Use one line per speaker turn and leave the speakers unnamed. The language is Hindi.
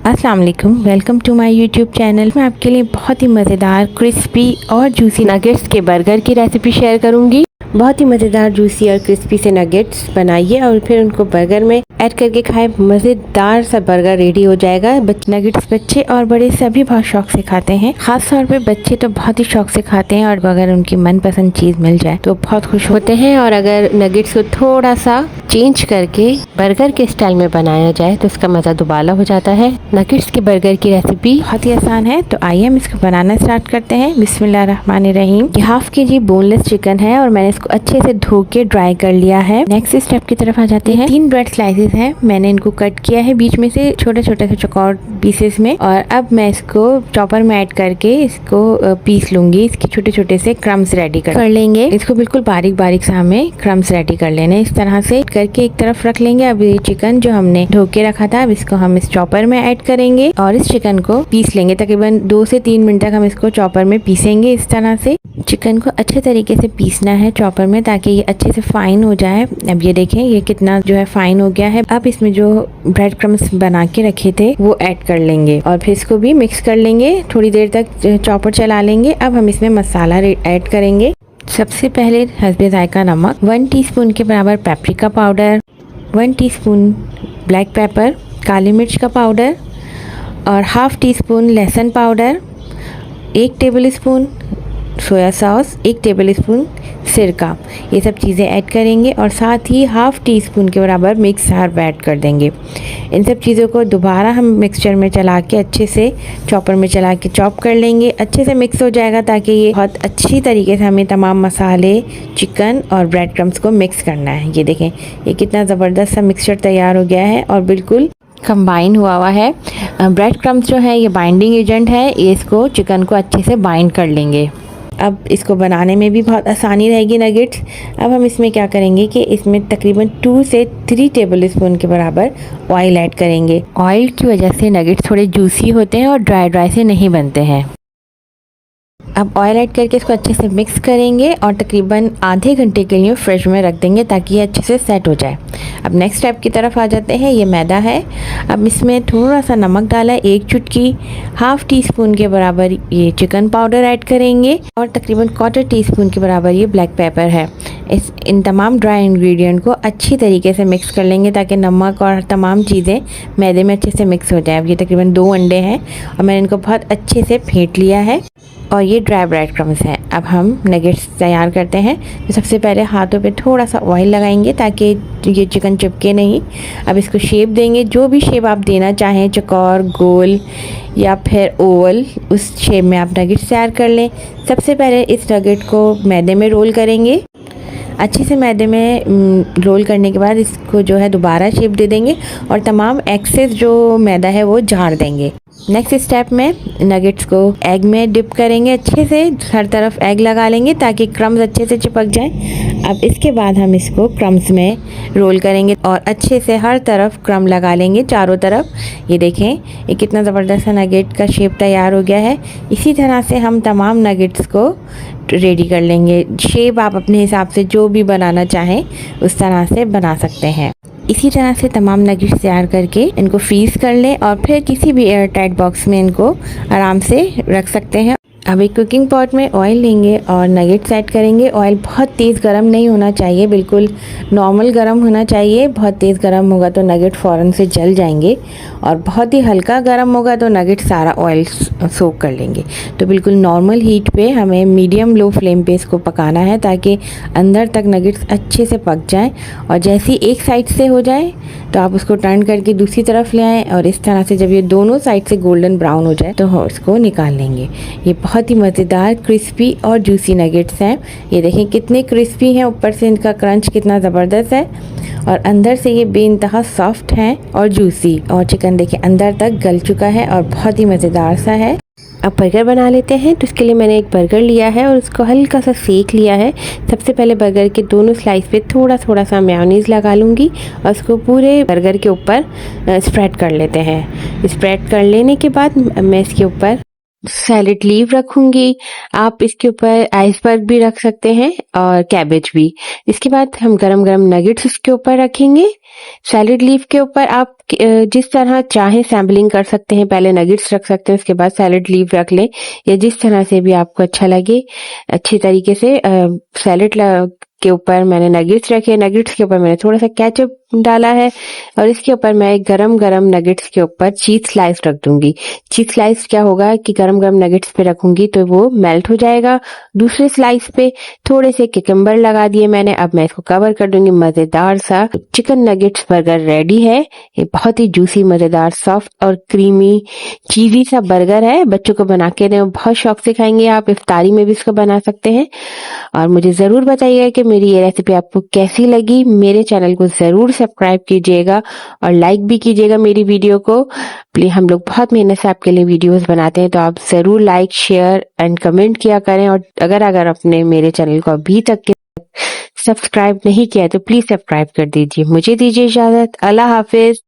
अस्सलाम वालेकुम, welcome to my YouTube channel. मैं आपके लिए बहुत ही मज़ेदार क्रिस्पी और जूसी नगेट्स के बर्गर की रेसिपी शेयर करूंगी। बहुत ही मज़ेदार जूसी और क्रिस्पी से नगेट्स बनाइए और फिर उनको बर्गर में ऐड करके खाएं। मज़ेदार सा बर्गर रेडी हो जाएगा। नगेट्स बच्चे और बड़े सभी बहुत शौक से खाते हैं। खास तौर पे बच्चे तो बहुत ही शौक से खाते हैं और अगर उनकी मनपसंद चीज़ मिल जाए तो बहुत खुश होते हैं। और अगर नगेट्स को थोड़ा सा चेंज करके बर्गर के स्टाइल में बनाया जाए तो उसका मज़ा दुबाला हो जाता है। नगेट्स के बर्गर की रेसिपी बहुत ही आसान है, तो आइए हम इसको बनाना स्टार्ट करते हैं। बिस्मिल्लाहिर्रहमानिर्रहीम। ये हाफ केजी बोनलेस चिकन है और मैंने इसको अच्छे से धो के ड्राई कर लिया है। नेक्स्ट स्टेप की तरफ आ जाते हैं। 3 ब्रेड स्लाइसेस हैं, मैंने इनको कट किया है बीच में से छोटे छोटे से चौकोर पीसेस में। और अब मैं इसको चॉपर में ऐड करके इसको पीस लूंगी। इसके छोटे छोटे से क्रम्स रेडी कर लेंगे। इसको बिल्कुल बारीक बारीक से हमें क्रम्स रेडी कर लेने। इस तरह से करके एक तरफ रख लेंगे। अब ये चिकन जो हमने धो के रखा था, अब इसको हम इस चॉपर में ऐड करेंगे और इस चिकन को पीस लेंगे। तकरीबन 2 से 3 मिनट तक हम इसको चॉपर में पीसेंगे। इस तरह से चिकन को अच्छे तरीके से पीसना है चॉपर में, ताकि ये अच्छे से फाइन हो जाए। अब ये देखें ये कितना जो है फाइन हो गया है। अब इसमें जो ब्रेड क्रम्स बना के रखे थे वो ऐड कर लेंगे और फिर इसको भी मिक्स कर लेंगे। थोड़ी देर तक चॉपर चला लेंगे। अब हम इसमें मसाला ऐड करेंगे। सबसे पहले हस्बे जायका नमक, 1 टीस्पून के बराबर paprika powder, 1 teaspoon black pepper काली मिर्च का पाउडर और हाफ टी स्पून लहसुन powder, 1 tablespoon soya sauce, 1 tablespoon सिरका, ये सब चीज़ें ऐड करेंगे और साथ ही हाफ टी स्पून के बराबर मिक्स हर्ब ऐड कर देंगे। इन सब चीज़ों को दोबारा हम मिक्सचर में चला के अच्छे से चॉपर में चला के चॉप कर लेंगे। अच्छे से मिक्स हो जाएगा ताकि ये बहुत अच्छी तरीके से हमें तमाम मसाले, चिकन और ब्रेड क्रम्स को मिक्स करना है। ये देखें ये कितना ज़बरदस्त सा मिक्सचर तैयार हो गया है और बिल्कुल कंबाइन हुआ है। ब्रेड क्रम्स जो है ये बाइंडिंग एजेंट है, ये इसको चिकन को अच्छे से बाइंड कर लेंगे। अब इसको बनाने में भी बहुत आसानी रहेगी नगेट्स। अब हम इसमें क्या करेंगे कि इसमें तकरीबन 2 से 3 टेबल स्पून के बराबर ऑयल ऐड करेंगे। ऑयल की वजह से नगेट्स थोड़े जूसी होते हैं और ड्राई से नहीं बनते हैं। अब ऑयल ऐड करके इसको अच्छे से मिक्स करेंगे और तकरीबन आधे घंटे के लिए फ्रिज में रख देंगे ताकि ये अच्छे से सेट हो जाए। अब नेक्स्ट स्टेप की तरफ आ जाते हैं। ये मैदा है, अब इसमें थोड़ा सा नमक डाला है, 1 चुटकी, हाफ टी स्पून के बराबर ये चिकन पाउडर ऐड करेंगे और तकरीबन 1/4 टीस्पून के बराबर ये ब्लैक पेपर है। इन तमाम ड्राई इंग्रेडिएंट को अच्छी तरीके से मिक्स कर लेंगे ताकि नमक और तमाम चीज़ें मैदे में अच्छे से मिक्स हो जाए। अब ये तकरीबन 2 अंडे हैं और मैंने इनको बहुत अच्छे से फेंट लिया है और ये ड्राई ब्रेड क्रम्स हैं। अब हम नगेट्स तैयार करते हैं। तो सबसे पहले हाथों पे थोड़ा सा ऑयल लगाएंगे ताकि ये चिकन चिपके नहीं। अब इसको शेप देंगे, जो भी शेप आप देना चाहें, चौकोर, गोल या फिर ओवल, उस शेप में आप नगेट्स तैयार कर लें। सबसे पहले इस नगेट को मैदे में रोल करेंगे। अच्छे से मैदे में रोल करने के बाद इसको जो है दोबारा शेप दे देंगे और तमाम एक्सेस जो मैदा है वो झाड़ देंगे। नेक्स्ट स्टेप में नगेट्स को एग में डिप करेंगे। अच्छे से हर तरफ एग लगा लेंगे ताकि क्रम्स अच्छे से चिपक जाए। अब इसके बाद हम इसको क्रम्स में रोल करेंगे और अच्छे से हर तरफ क्रम लगा लेंगे चारों तरफ। ये देखें ये कितना ज़बरदस्त नगेट का शेप तैयार हो गया है। इसी तरह से हम तमाम नगेट्स को रेडी कर लेंगे। शेप आप अपने हिसाब से जो भी बनाना चाहें उस तरह से बना सकते हैं। इसी तरह से तमाम नगेट्स तैयार करके इनको फ्रीज़ कर लें और फिर किसी भी एयर टाइट बॉक्स में इनको आराम से रख सकते हैं। अब एक कुकिंग पॉट में ऑयल लेंगे और नगेट्स ऐड करेंगे। ऑयल बहुत तेज़ गर्म नहीं होना चाहिए, बिल्कुल नॉर्मल गर्म होना चाहिए। बहुत तेज़ गर्म होगा तो नगेट फ़ौरन से जल जाएंगे और बहुत ही हल्का गर्म होगा तो नगेट सारा ऑयल सोक कर लेंगे। तो बिल्कुल नॉर्मल हीट पे हमें मीडियम लो फ्लेम पे इसको पकाना है ताकि अंदर तक नगेट्स अच्छे से पक जाएँ। और जैसे ही एक साइड से हो जाए तो आप उसको टर्न करके दूसरी तरफ ले आएँ और इस तरह से जब ये दोनों साइड से गोल्डन ब्राउन हो जाए तो इसको निकाल लेंगे। ये बहुत ही मज़ेदार क्रिस्पी और जूसी नगेट्स हैं। ये देखें कितने क्रिस्पी हैं, ऊपर से इनका क्रंच कितना ज़बरदस्त है और अंदर से ये बेइंतहा सॉफ्ट हैं और जूसी। और चिकन देखिए अंदर तक गल चुका है और बहुत ही मज़ेदार सा है। अब बर्गर बना लेते हैं। तो इसके लिए मैंने एक बर्गर लिया है और उसको हल्का सा सेक लिया है। सबसे पहले बर्गर के दोनों स्लाइस पे थोड़ा थोड़ा सा मेयोनीज़ लगा लूँगी और उसको पूरे बर्गर के ऊपर स्प्रेड कर लेते हैं। स्प्रेड कर लेने के बाद मैं इसके ऊपर सैलेड लीव रखूंगी। आप इसके ऊपर आइसबर्ग भी रख सकते हैं और कैबेज भी। इसके बाद हम गरम-गरम नगेट्स इसके ऊपर रखेंगे। सैलेड लीव के ऊपर आप जिस तरह चाहें सैम्पलिंग कर सकते हैं। पहले नगेट्स रख सकते हैं, उसके बाद सैलेड लीव रख लें, या जिस तरह से भी आपको अच्छा लगे। अच्छी तरीके से सैलेड के ऊपर मैंने नगेट्स रखे, नगेट्स के ऊपर मैंने थोड़ा सा केचप डाला है और इसके ऊपर मैं गरम-गरम नगेट्स के ऊपर चीज़ स्लाइस रख दूंगी। चीज़ स्लाइस क्या होगा कि गरम-गरम नगेट्स पे रखूंगी तो वो मेल्ट हो जाएगा। दूसरे स्लाइस पे थोड़े से किकम्बर लगा दिए मैंने। अब मैं इसको कवर कर दूंगी। मजेदार सा चिकन नगेट्स बर्गर रेडी है। ये बहुत ही जूसी, मजेदार, सॉफ्ट और क्रीमी चीजी सा बर्गर है। बच्चों को बना के दें, बहुत शौक से खाएंगे। आप इफ्तारी में भी इसको बना सकते हैं। और मुझे ज़रूर बताइएगा कि मेरी ये रेसिपी आपको कैसी लगी। मेरे चैनल को ज़रूर सब्सक्राइब कीजिएगा और लाइक भी कीजिएगा मेरी वीडियो को। प्लीज, हम लोग बहुत मेहनत से आपके लिए वीडियोस बनाते हैं, तो आप ज़रूर लाइक, शेयर एंड कमेंट किया करें। और अगर आपने मेरे चैनल को अभी तक सब्सक्राइब नहीं किया है तो प्लीज़ सब्सक्राइब कर दीजिए। मुझे दीजिए इजाज़त। अल्लाह हाफिज़।